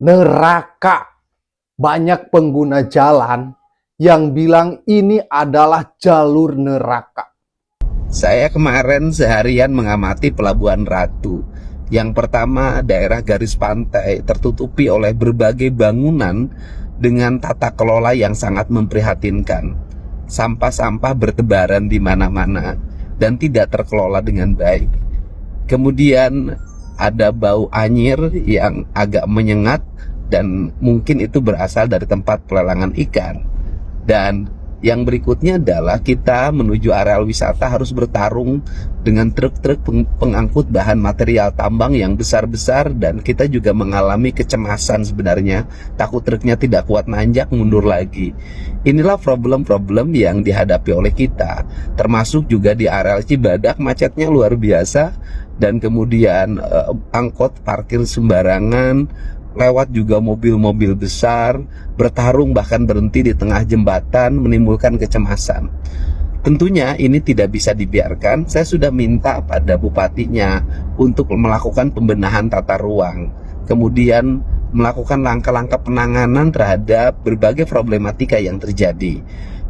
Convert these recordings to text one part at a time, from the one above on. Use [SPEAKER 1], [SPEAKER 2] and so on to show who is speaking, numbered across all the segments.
[SPEAKER 1] Neraka. Banyak pengguna jalan yang bilang ini adalah jalur neraka.
[SPEAKER 2] Saya kemarin seharian mengamati Pelabuhan Ratu. Yang pertama, daerah garis pantai tertutupi oleh berbagai bangunan dengan tata kelola yang sangat memprihatinkan. Sampah-sampah bertebaran di mana-mana dan tidak terkelola dengan baik. Kemudian ada bau anyir yang agak menyengat dan mungkin itu berasal dari tempat pelelangan ikan. Dan yang berikutnya adalah kita menuju areal wisata harus bertarung dengan truk-truk pengangkut bahan material tambang yang besar-besar, dan kita juga mengalami kecemasan sebenarnya, takut truknya tidak kuat nanjak mundur lagi. Inilah problem-problem yang dihadapi oleh kita, termasuk juga di areal Cibadak macetnya luar biasa, dan kemudian angkot parkir sembarangan, lewat juga mobil-mobil besar, bertarung bahkan berhenti di tengah jembatan, menimbulkan kecemasan. Tentunya ini tidak bisa dibiarkan. Saya sudah minta pada bupatinya untuk melakukan pembenahan tata ruang, kemudian melakukan langkah-langkah penanganan terhadap berbagai problematika yang terjadi.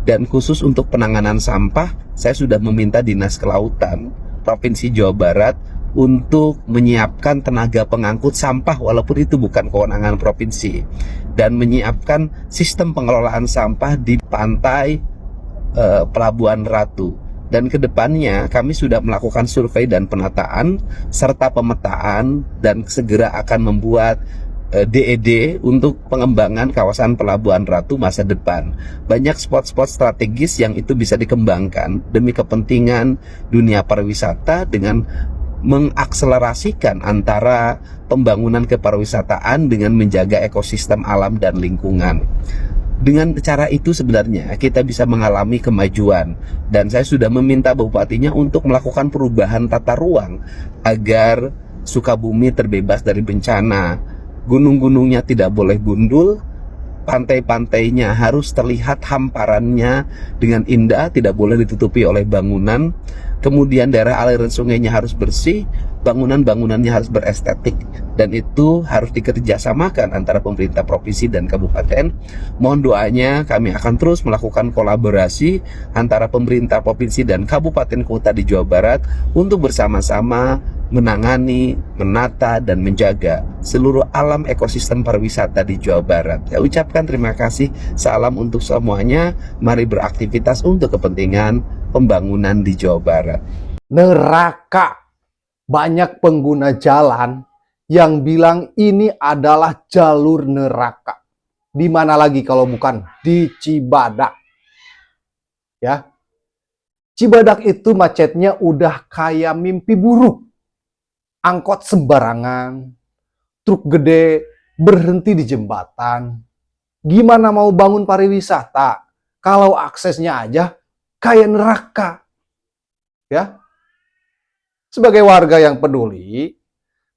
[SPEAKER 2] Dan khusus untuk penanganan sampah, saya sudah meminta Dinas Kelautan Provinsi Jawa Barat untuk menyiapkan tenaga pengangkut sampah walaupun itu bukan kewenangan provinsi, dan menyiapkan sistem pengelolaan sampah di pantai Pelabuhan Ratu. Dan kedepannya kami sudah melakukan survei dan penataan serta pemetaan, dan segera akan membuat DED untuk pengembangan kawasan Pelabuhan Ratu masa depan. Banyak spot-spot strategis yang itu bisa dikembangkan demi kepentingan dunia pariwisata dengan mengakselerasikan antara pembangunan kepariwisataan dengan menjaga ekosistem alam dan lingkungan. Dengan cara itu sebenarnya kita bisa mengalami kemajuan, dan saya sudah meminta bupatinya untuk melakukan perubahan tata ruang agar Sukabumi terbebas dari bencana. Gunung-gunungnya tidak boleh gundul, pantai-pantainya harus terlihat hamparannya dengan indah, tidak boleh ditutupi oleh bangunan. Kemudian daerah aliran sungainya harus bersih, bangunan-bangunannya harus berestetik, dan itu harus dikerjasamakan antara pemerintah provinsi dan kabupaten. Mohon doanya, kami akan terus melakukan kolaborasi antara pemerintah provinsi dan kabupaten kota di Jawa Barat untuk bersama-sama menangani, menata, dan menjaga seluruh alam ekosistem pariwisata di Jawa Barat. Saya ucapkan terima kasih, salam untuk semuanya, mari beraktivitas untuk kepentingan pembangunan di Jawa Barat.
[SPEAKER 1] Neraka. Banyak pengguna jalan yang bilang ini adalah jalur neraka. Di mana lagi kalau bukan di Cibadak? Ya. Cibadak itu macetnya udah kayak mimpi buruk. Angkot sembarangan, truk gede berhenti di jembatan. Gimana mau bangun pariwisata kalau aksesnya aja kayak neraka? Ya. Sebagai warga yang peduli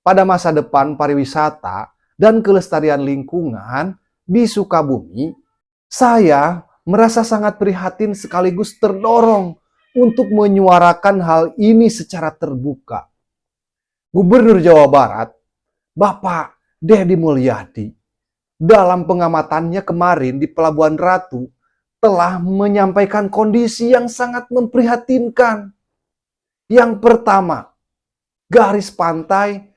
[SPEAKER 1] pada masa depan pariwisata dan kelestarian lingkungan di Sukabumi, saya merasa sangat prihatin sekaligus terdorong untuk menyuarakan hal ini secara terbuka. Gubernur Jawa Barat, Bapak Deddy Mulyadi, dalam pengamatannya kemarin di Pelabuhan Ratu, telah menyampaikan kondisi yang sangat memprihatinkan. Yang pertama, garis pantai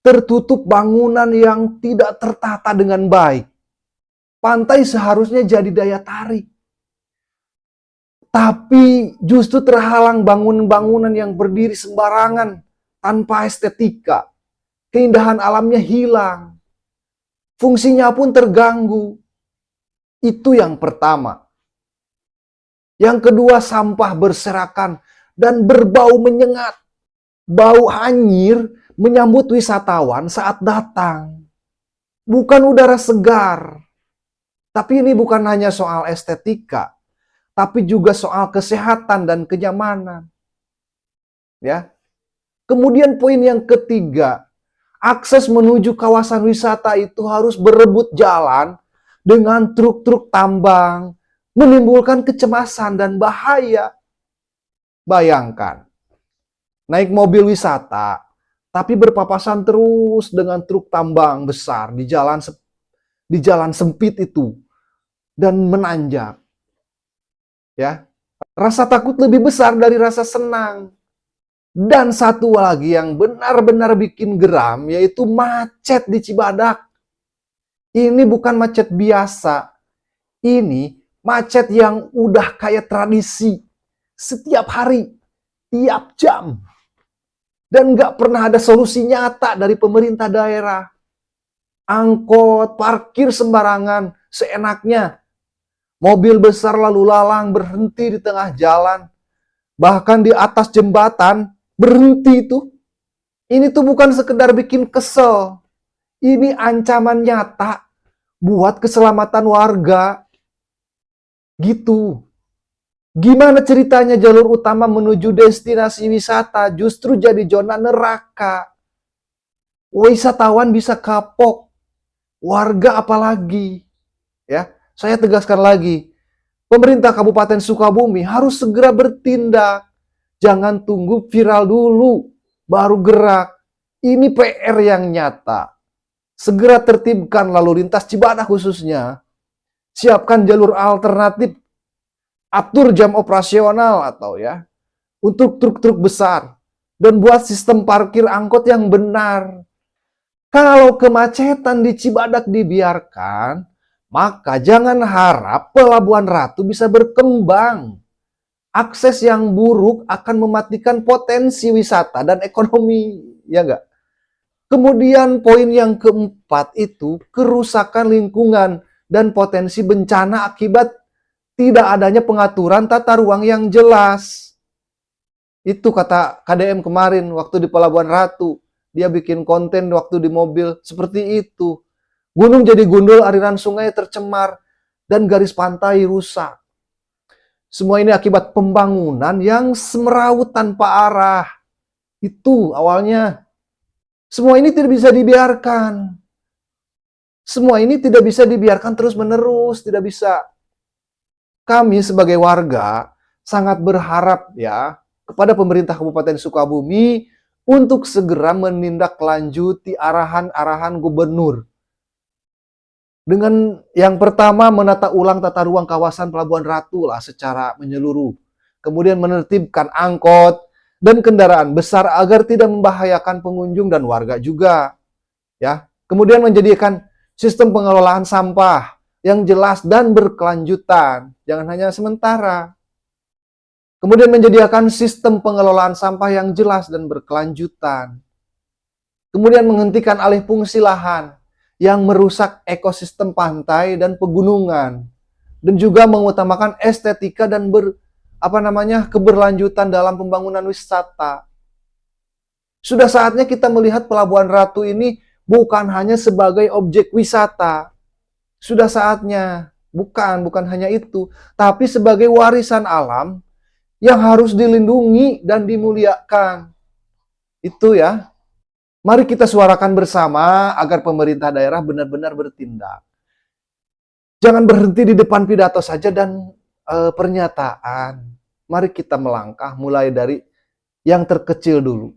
[SPEAKER 1] tertutup bangunan yang tidak tertata dengan baik. Pantai seharusnya jadi daya tarik, tapi justru terhalang bangunan-bangunan yang berdiri sembarangan tanpa estetika. Keindahan alamnya hilang, fungsinya pun terganggu. Itu yang pertama. Yang kedua, sampah berserakan dan berbau menyengat. Bau anyir menyambut wisatawan saat datang. Bukan udara segar. Tapi ini bukan hanya soal estetika, tapi juga soal kesehatan dan kenyamanan. Ya. Kemudian poin yang ketiga, akses menuju kawasan wisata itu harus berebut jalan dengan truk-truk tambang, menimbulkan kecemasan dan bahaya. Bayangkan, naik mobil wisata, tapi berpapasan terus dengan truk tambang besar di jalan sempit itu dan menanjak. Ya, rasa takut lebih besar dari rasa senang. Dan satu lagi yang benar-benar bikin geram, yaitu macet di Cibadak. Ini bukan macet biasa. Ini macet yang udah kayak tradisi. Setiap hari, tiap jam. Dan nggak pernah ada solusi nyata dari pemerintah daerah. Angkot, parkir sembarangan, seenaknya. Mobil besar lalu lalang berhenti di tengah jalan. Bahkan di atas jembatan, berhenti itu. Ini tuh bukan sekedar bikin kesel. Ini ancaman nyata buat keselamatan warga. Gitu. Gimana ceritanya jalur utama menuju destinasi wisata justru jadi zona neraka? Wisatawan bisa kapok, warga apalagi. Ya, saya tegaskan lagi. Pemerintah Kabupaten Sukabumi harus segera bertindak. Jangan tunggu viral dulu, baru gerak. Ini PR yang nyata. Segera tertibkan lalu lintas Cibadak khususnya. Siapkan jalur alternatif. Atur jam operasional atau ya untuk truk-truk besar. Dan buat sistem parkir angkot yang benar. Kalau kemacetan di Cibadak dibiarkan, maka jangan harap Pelabuhan Ratu bisa berkembang. Akses yang buruk akan mematikan potensi wisata dan ekonomi, ya enggak? Kemudian poin yang keempat itu kerusakan lingkungan dan potensi bencana akibat tidak adanya pengaturan tata ruang yang jelas. Itu kata KDM kemarin waktu di Pelabuhan Ratu. Dia bikin konten waktu di mobil seperti itu. Gunung jadi gundul, aliran sungai tercemar, dan garis pantai rusak. Semua ini akibat pembangunan yang semeraut tanpa arah. Itu awalnya. Semua ini tidak bisa dibiarkan. Semua ini tidak bisa dibiarkan terus-menerus, tidak bisa. Kami sebagai warga sangat berharap ya kepada pemerintah Kabupaten Sukabumi untuk segera menindaklanjuti arahan-arahan gubernur. Dengan yang pertama menata ulang tata ruang kawasan Pelabuhan Ratu lah secara menyeluruh. Kemudian menertibkan angkot dan kendaraan besar agar tidak membahayakan pengunjung dan warga juga. Ya. Kemudian menjadikan sistem pengelolaan sampah yang jelas dan berkelanjutan, jangan hanya sementara. Kemudian menyediakan sistem pengelolaan sampah yang jelas dan berkelanjutan. Kemudian menghentikan alih fungsi lahan yang merusak ekosistem pantai dan pegunungan. Dan juga mengutamakan estetika dan keberlanjutan dalam pembangunan wisata. Sudah saatnya kita melihat Pelabuhan Ratu ini bukan hanya sebagai objek wisata. Sudah saatnya, bukan hanya itu, tapi sebagai warisan alam yang harus dilindungi dan dimuliakan. Itu ya. Mari kita suarakan bersama agar pemerintah daerah benar-benar bertindak. Jangan berhenti di depan pidato saja dan pernyataan. Mari kita melangkah mulai dari yang terkecil dulu.